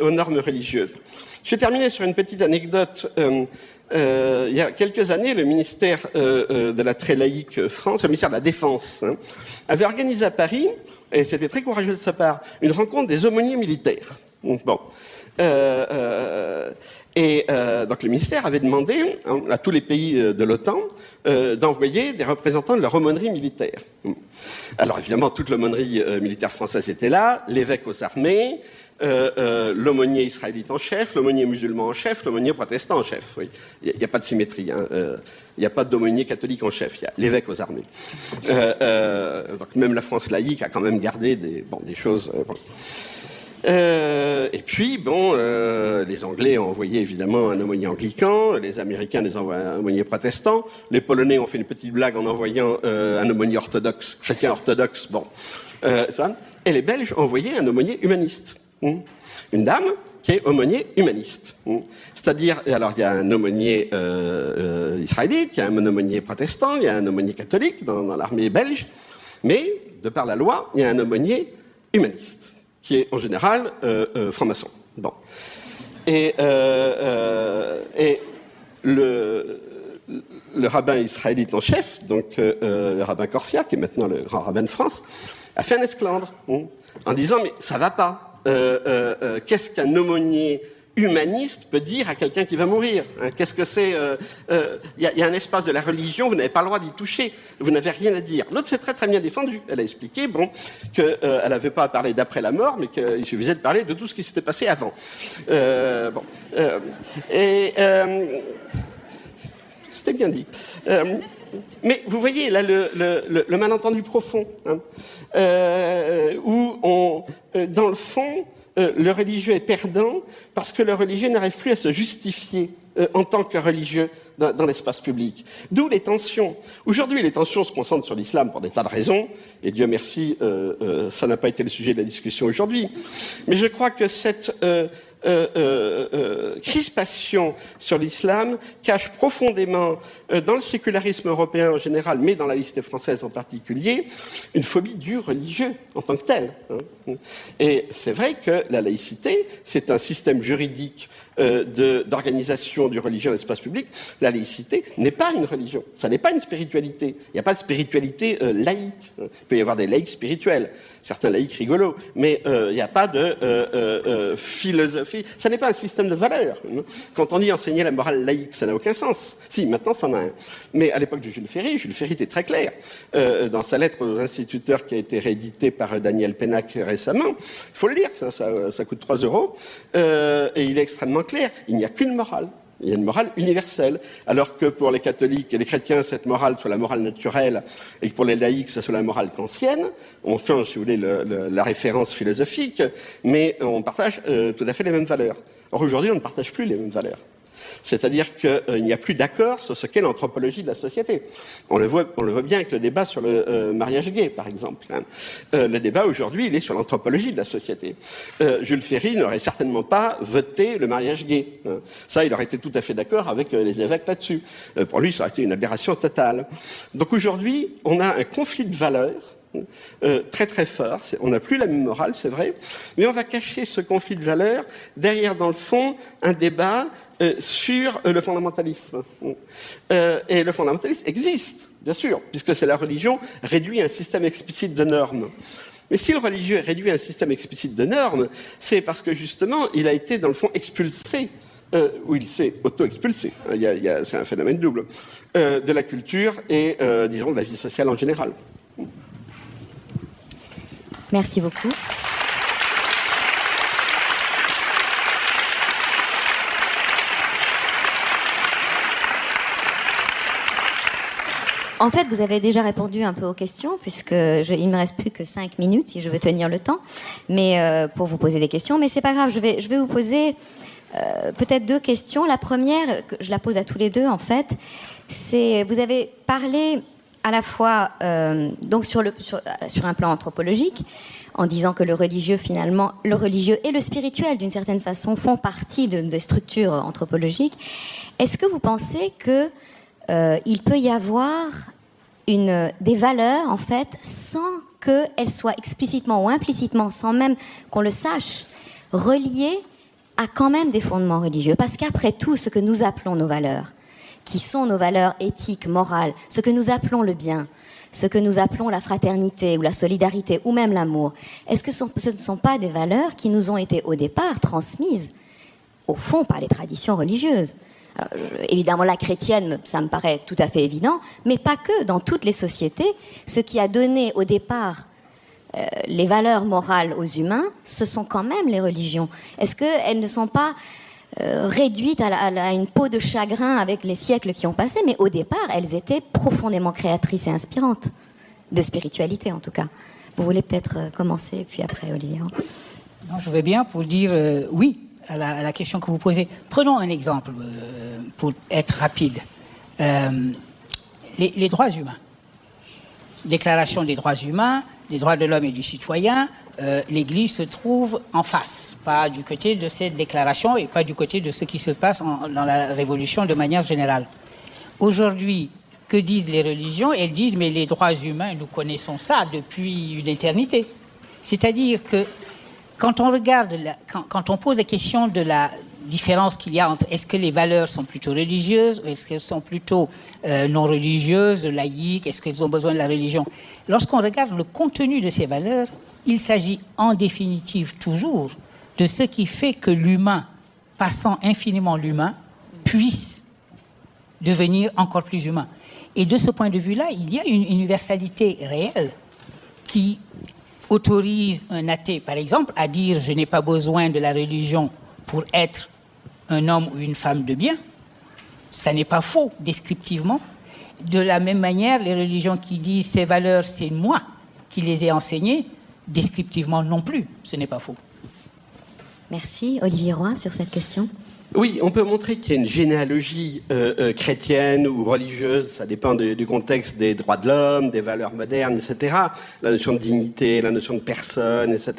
aux normes religieuses. Je vais terminer sur une petite anecdote. Il y a quelques années, le ministère de la très laïque France, le ministère de la Défense, avait organisé à Paris, et c'était très courageux de sa part, une rencontre des aumôniers militaires. Bon. Donc le ministère avait demandé à tous les pays de l'OTAN d'envoyer des représentants de leur aumônerie militaire. Alors évidemment, toute l'aumônerie militaire française était là, l'évêque aux armées, l'aumônier israélite en chef, l'aumônier musulman en chef, l'aumônier protestant en chef. Oui. Il n'y a pas de symétrie. Il n'y a pas d'aumônier catholique en chef. Il y a l'évêque aux armées. Donc même la France laïque a quand même gardé des choses... et puis, les Anglais ont envoyé évidemment un aumônier anglican, les Américains les envoient un aumônier protestant, les Polonais ont fait une petite blague en envoyant un aumônier orthodoxe, chrétien orthodoxe, et les Belges ont envoyé un aumônier humaniste. Une dame qui est aumônier humaniste. C'est-à-dire, alors il y a un aumônier israélite, il y a un aumônier protestant, il y a un aumônier catholique dans l'armée belge, mais, de par la loi, il y a un aumônier humaniste, qui est en général franc-maçon. Bon. Et le rabbin israélite en chef, donc le rabbin Corsia, qui est maintenant le grand rabbin de France, a fait un esclandre en disant « mais ça va pas, qu'est-ce qu'un aumônier humaniste peut dire à quelqu'un qui va mourir, qu'est-ce que c'est y a un espace de la religion, vous n'avez pas le droit d'y toucher, vous n'avez rien à dire. » L'autre s'est très très bien défendue. Elle a expliqué qu'elle n'avait pas à parler d'après la mort, mais qu'il suffisait de parler de tout ce qui s'était passé avant. C'était bien dit. Mais vous voyez là le malentendu profond, où dans le fond, le religieux est perdant parce que le religieux n'arrive plus à se justifier en tant que religieux dans l'espace public. D'où les tensions. Aujourd'hui, les tensions se concentrent sur l'islam pour des tas de raisons, et Dieu merci, ça n'a pas été le sujet de la discussion aujourd'hui. Mais je crois que cette crispation sur l'islam cache profondément, dans le sécularisme européen en général, mais dans la laïcité française en particulier, une phobie du religieux en tant que tel. Et c'est vrai que la laïcité, c'est un système juridique d'organisation du religieux dans l'espace public. La laïcité n'est pas une religion, ça n'est pas une spiritualité. Il n'y a pas de spiritualité laïque. Il peut y avoir des laïcs spirituels, certains laïcs rigolos, mais il n'y a pas de philosophie. Ça n'est pas un système de valeurs. Quand on dit enseigner la morale laïque, ça n'a aucun sens. Si, maintenant, ça en a un. Mais à l'époque de Jules Ferry était très clair. Dans sa lettre aux instituteurs qui a été rééditée par Daniel Pénac récemment, il faut le lire, ça coûte 3 €, et il est extrêmement clair. Il n'y a qu'une morale. Il y a une morale universelle, alors que pour les catholiques et les chrétiens, cette morale soit la morale naturelle, et que pour les laïcs, ça soit la morale kantienne. On change, si vous voulez, la référence philosophique, mais on partage tout à fait les mêmes valeurs. Or, aujourd'hui, on ne partage plus les mêmes valeurs. C'est-à-dire qu'il n'y a plus d'accord sur ce qu'est l'anthropologie de la société. On le voit bien avec le débat sur le mariage gay, par exemple. Le débat aujourd'hui, il est sur l'anthropologie de la société. Jules Ferry n'aurait certainement pas voté le mariage gay. Ça, il aurait été tout à fait d'accord avec les évêques là-dessus. Pour lui, ça aurait été une aberration totale. Donc aujourd'hui, on a un conflit de valeurs très très fort. On n'a plus la même morale, c'est vrai, mais on va cacher ce conflit de valeurs derrière, dans le fond, un débat sur le fondamentalisme. Et le fondamentalisme existe, bien sûr, puisque c'est la religion réduit à un système explicite de normes. Mais si le religieux est réduit à un système explicite de normes, c'est parce que justement, il a été, dans le fond, expulsé, ou il s'est auto-expulsé, c'est un phénomène double, de la culture et, disons, de la vie sociale en général. Merci beaucoup. En fait, vous avez déjà répondu un peu aux questions, puisque il ne me reste plus que 5 minutes si je veux tenir le temps, mais pour vous poser des questions. Mais c'est pas grave, je vais vous poser peut-être 2 questions. La première, je la pose à tous les deux en fait, c'est vous avez parlé à la fois donc sur un plan anthropologique, en disant que le religieux finalement, le religieux et le spirituel d'une certaine façon font partie des structures anthropologiques. Est-ce que vous pensez que il peut y avoir des valeurs, en fait, sans qu'elles soient explicitement ou implicitement, sans même qu'on le sache, reliées à quand même des fondements religieux? Parce qu'après tout, ce que nous appelons nos valeurs, qui sont nos valeurs éthiques, morales, ce que nous appelons le bien, ce que nous appelons la fraternité ou la solidarité ou même l'amour, est-ce que ce ne sont pas des valeurs qui nous ont été au départ transmises, au fond, par les traditions religieuses? Alors, évidemment, la chrétienne, ça me paraît tout à fait évident, mais pas que. Dans toutes les sociétés, ce qui a donné au départ les valeurs morales aux humains, ce sont quand même les religions. Est-ce qu'elles ne sont pas réduites à une peau de chagrin avec les siècles qui ont passé, mais au départ, elles étaient profondément créatrices et inspirantes, de spiritualité en tout cas. Vous voulez peut-être commencer, puis après, Olivier? Non, je vais bien pour dire oui à la question que vous posez. Prenons un exemple pour être rapide. Les droits humains. Déclaration des droits humains, des droits de l'homme et du citoyen, l'Église se trouve en face, pas du côté de cette déclaration et pas du côté de ce qui se passe dans la Révolution de manière générale. Aujourd'hui, que disent les religions? Elles disent, mais les droits humains, nous connaissons ça depuis une éternité. C'est-à-dire que quand on regarde, quand on pose la question de la différence qu'il y a entre est-ce que les valeurs sont plutôt religieuses ou est-ce qu'elles sont plutôt non religieuses, laïques, est-ce qu'elles ont besoin de la religion? Lorsqu'on regarde le contenu de ces valeurs, il s'agit en définitive toujours de ce qui fait que l'humain, passant infiniment l'humain, puisse devenir encore plus humain. Et de ce point de vue-là, il y a une universalité réelle qui autorise un athée, par exemple, à dire « je n'ai pas besoin de la religion pour être un homme ou une femme de bien ». Ça n'est pas faux, descriptivement. De la même manière, les religions qui disent « ces valeurs, c'est moi qui les ai enseignées », descriptivement non plus, ce n'est pas faux. Merci. Olivier Roy, sur cette question. Oui, on peut montrer qu'il y a une généalogie chrétienne ou religieuse, ça dépend du contexte des droits de l'homme, des valeurs modernes, etc. La notion de dignité, la notion de personne, etc.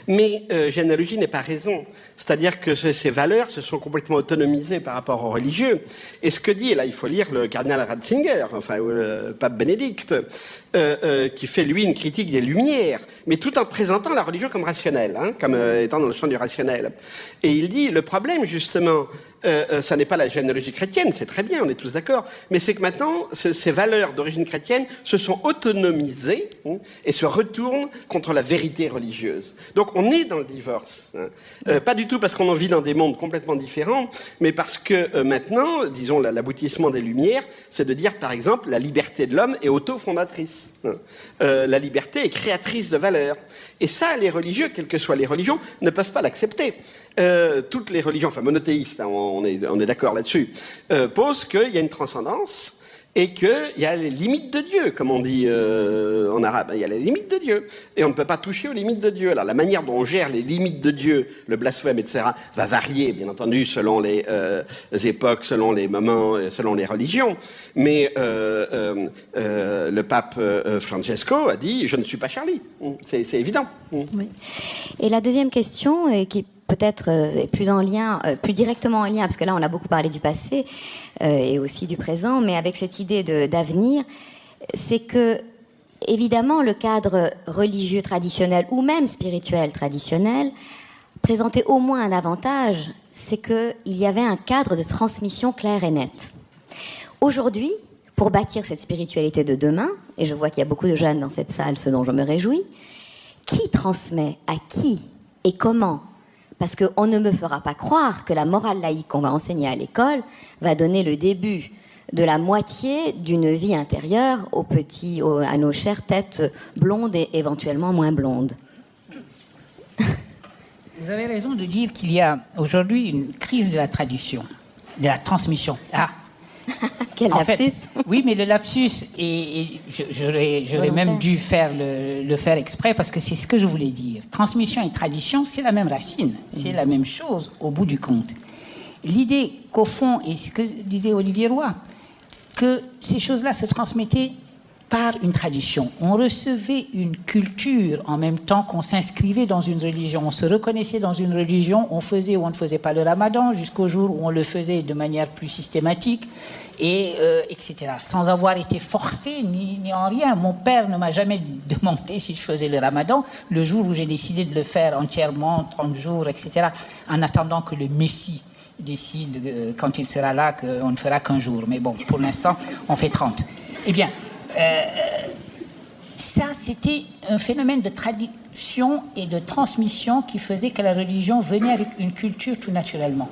Mais généalogie n'est pas raison. C'est-à-dire que ces valeurs se sont complètement autonomisées par rapport aux religieux. Et ce que dit, et là il faut lire le cardinal Ratzinger, enfin le pape Bénédicte, qui fait lui une critique des Lumières, mais tout en présentant la religion comme rationnelle, hein, comme étant dans le champ du rationnel. Et il dit, le problème justement, ça n'est pas la généalogie chrétienne, c'est très bien, on est tous d'accord, mais c'est que maintenant, ces valeurs d'origine chrétienne se sont autonomisées et se retournent contre la vérité religieuse. Donc on est dans le divorce. Pas du tout parce qu'on en vit dans des mondes complètement différents, mais parce que maintenant, disons, l'aboutissement des Lumières, c'est de dire, par exemple, la liberté de l'homme est autofondatrice. La liberté est créatrice de valeurs. Et ça, les religieux, quelles que soient les religions, ne peuvent pas l'accepter. Toutes les religions, enfin monothéistes, hein, on est d'accord là-dessus, posent qu'il y a une transcendance et qu'il y a les limites de Dieu, comme on dit en arabe. Il y a les limites de Dieu. Et on ne peut pas toucher aux limites de Dieu. Alors la manière dont on gère les limites de Dieu, le blasphème, etc., va varier, bien entendu, selon les époques, selon les moments, selon les religions. Mais le pape Francesco a dit « je ne suis pas Charlie ». C'est évident. Oui. Et la deuxième question, qui peut-être plus en lien, plus directement en lien, parce que là on a beaucoup parlé du passé et aussi du présent, mais avec cette idée d'avenir, c'est que évidemment le cadre religieux traditionnel ou même spirituel traditionnel présentait au moins un avantage, c'est qu'il y avait un cadre de transmission clair et net. Aujourd'hui, pour bâtir cette spiritualité de demain, et je vois qu'il y a beaucoup de jeunes dans cette salle, ce dont je me réjouis, qui transmet à qui et comment? Parce qu'on ne me fera pas croire que la morale laïque qu'on va enseigner à l'école va donner le début de la moitié d'une vie intérieure à nos chères têtes blondes et éventuellement moins blondes. Vous avez raison de dire qu'il y a aujourd'hui une crise de la tradition, de la transmission. Ah, Quel lapsus. Oui, mais le lapsus, et j'aurais même dû le faire exprès parce que c'est ce que je voulais dire. Transmission et tradition, c'est la même racine, c'est la même chose au bout du compte. L'idée qu'au fond, et ce que disait Olivier Roy, que ces choses-là se transmettaient par une tradition. On recevait une culture en même temps qu'on s'inscrivait dans une religion. On se reconnaissait dans une religion, on faisait ou on ne faisait pas le ramadan jusqu'au jour où on le faisait de manière plus systématique, etc. Sans avoir été forcé ni en rien. Mon père ne m'a jamais demandé si je faisais le ramadan le jour où j'ai décidé de le faire entièrement, 30 jours, etc., en attendant que le Messie décide, quand il sera là, qu'on ne fera qu'un jour. Mais bon, pour l'instant, on fait 30. Eh bien, ça, c'était un phénomène de tradition et de transmission qui faisait que la religion venait avec une culture tout naturellement.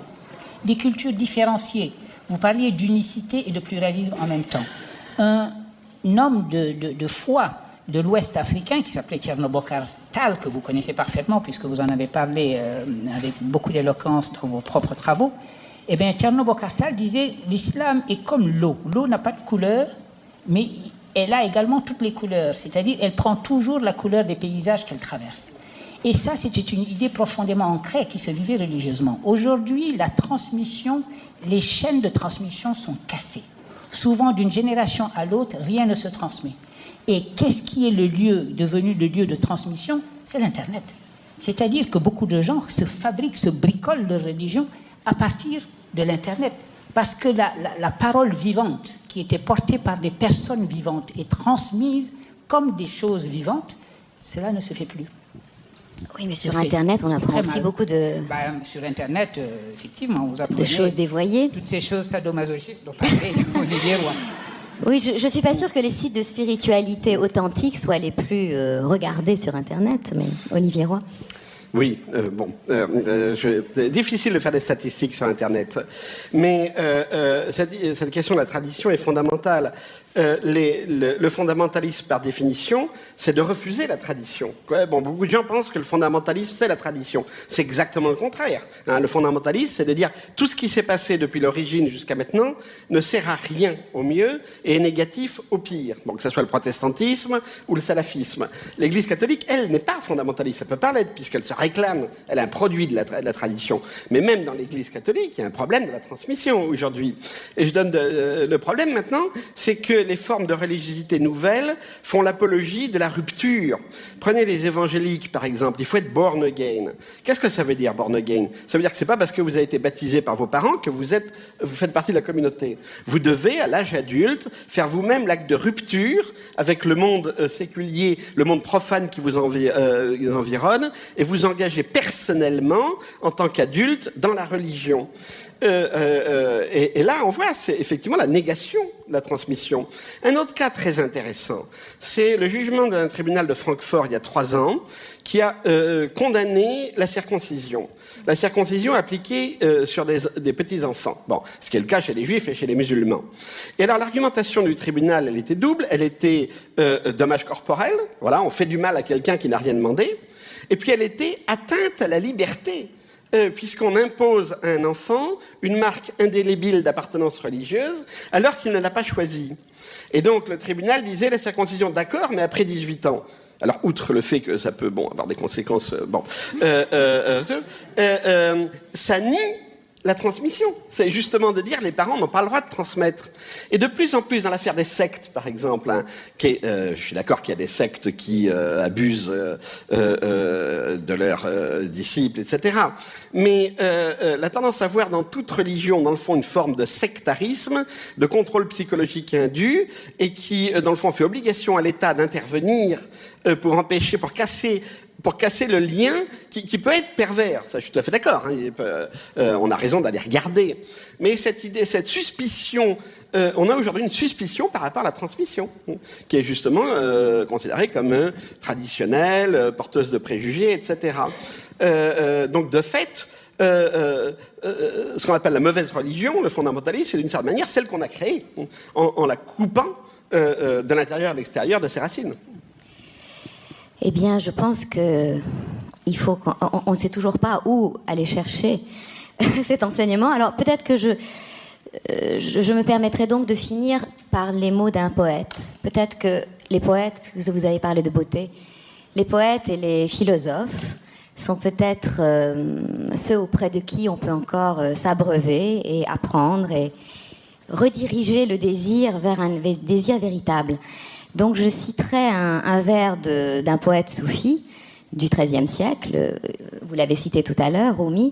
Des cultures différenciées. Vous parliez d'unicité et de pluralisme en même temps. Un homme de foi de l'Ouest africain qui s'appelait Thierno Bokar Tall, que vous connaissez parfaitement puisque vous en avez parlé avec beaucoup d'éloquence dans vos propres travaux, eh bien, Thierno Bokar Tall disait « L'islam est comme l'eau. L'eau n'a pas de couleur, mais elle a également toutes les couleurs, c'est-à-dire elle prend toujours la couleur des paysages qu'elle traverse. » Et ça, c'était une idée profondément ancrée qui se vivait religieusement. Aujourd'hui, la transmission, les chaînes de transmission sont cassées. Souvent, d'une génération à l'autre, rien ne se transmet. Et qu'est-ce qui est devenu le lieu de transmission? C'est l'Internet. C'est-à-dire que beaucoup de gens se fabriquent, se bricolent leur religion à partir de l'Internet. Parce que la parole vivante, qui était portée par des personnes vivantes et transmise comme des choses vivantes, cela ne se fait plus. Oui, mais sur Internet, on apprend aussi beaucoup de... sur Internet, effectivement, vous apprenez... De choses dévoyées. Toutes ces choses sadomasochistes dont parlait Olivier Roy. Oui, je ne suis pas sûre que les sites de spiritualité authentique soient les plus regardés sur Internet, mais Olivier Roy. Oui, difficile de faire des statistiques sur Internet, mais cette question de la tradition est fondamentale. Le fondamentalisme, par définition, c'est de refuser la tradition. Bon, beaucoup de gens pensent que le fondamentalisme, c'est la tradition. C'est exactement le contraire. Hein, le fondamentalisme, c'est de dire tout ce qui s'est passé depuis l'origine jusqu'à maintenant ne sert à rien au mieux et est négatif au pire. Bon, que ce soit le protestantisme ou le salafisme. L'Église catholique, elle, n'est pas fondamentaliste. Elle peut pas l'être puisqu'elle se réclame. Elle est un produit de la tradition. Mais même dans l'Église catholique, il y a un problème de la transmission aujourd'hui. Et je donne le problème maintenant, c'est que les formes de religiosité nouvelles font l'apologie de la rupture. Prenez les évangéliques, par exemple. Il faut être born again. Qu'est-ce que ça veut dire, born again? Ça veut dire que c'est pas parce que vous avez été baptisé par vos parents que vous faites partie de la communauté. Vous devez, à l'âge adulte, faire vous-même l'acte de rupture avec le monde séculier, le monde profane qui vous environne, et vous engager personnellement, en tant qu'adulte, dans la religion. Et là, on voit, c'est effectivement la négation de la transmission. Un autre cas très intéressant, c'est le jugement d'un tribunal de Francfort il y a 3 ans qui a condamné la circoncision. La circoncision appliquée sur des petits-enfants. Bon, ce qui est le cas chez les juifs et chez les musulmans. Et alors, l'argumentation du tribunal, elle était double. Elle était dommage corporel. Voilà, on fait du mal à quelqu'un qui n'a rien demandé. Et puis, elle était atteinte à la liberté. Puisqu'on impose à un enfant une marque indélébile d'appartenance religieuse alors qu'il ne l'a pas choisie. Et donc le tribunal disait la circoncision, d'accord, mais après 18 ans. Alors, outre le fait que ça peut avoir des conséquences, ça nie la transmission. C'est justement de dire les parents n'ont pas le droit de transmettre. Et de plus en plus, dans l'affaire des sectes, par exemple, hein, je suis d'accord qu'il y a des sectes qui abusent de leurs disciples, etc. Mais la tendance à voir dans toute religion, dans le fond, une forme de sectarisme, de contrôle psychologique indu, et qui, dans le fond, fait obligation à l'État d'intervenir pour empêcher, pour casser le lien qui peut être pervers. Ça, je suis tout à fait d'accord. Hein, on a raison d'aller regarder. Mais cette idée, cette suspicion, on a aujourd'hui une suspicion par rapport à la transmission, qui est justement considérée comme traditionnelle, porteuse de préjugés, etc. Donc, de fait, ce qu'on appelle la mauvaise religion, le fondamentalisme, c'est d'une certaine manière celle qu'on a créée, en la coupant de l'intérieur à l'extérieur de ses racines. Eh bien, je pense que il faut qu'on ne sait toujours pas où aller chercher cet enseignement. Alors, peut-être que je me permettrai donc de finir par les mots d'un poète. Peut-être que les poètes, puisque vous avez parlé de beauté, les poètes et les philosophes sont peut-être ceux auprès de qui on peut encore s'abreuver et apprendre et rediriger le désir vers un désir véritable. Donc je citerai un vers d'un poète soufi du XIIIe siècle, vous l'avez cité tout à l'heure, Rumi,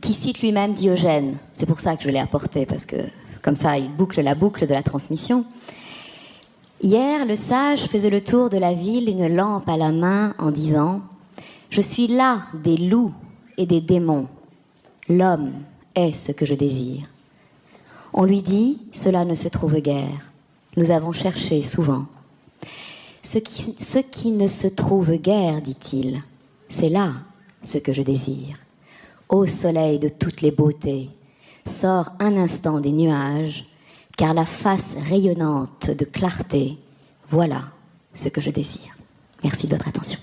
qui cite lui-même Diogène. C'est pour ça que je l'ai apporté, parce que comme ça il boucle la boucle de la transmission. Hier, le sage faisait le tour de la ville, une lampe à la main, en disant « Je suis là des loups et des démons. L'homme est ce que je désire. » On lui dit « Cela ne se trouve guère. Nous avons cherché souvent. » Ce qui ne se trouve guère, dit-il, c'est là ce que je désire. Ô soleil de toutes les beautés, sors un instant des nuages, car la face rayonnante de clarté, voilà ce que je désire. Merci de votre attention.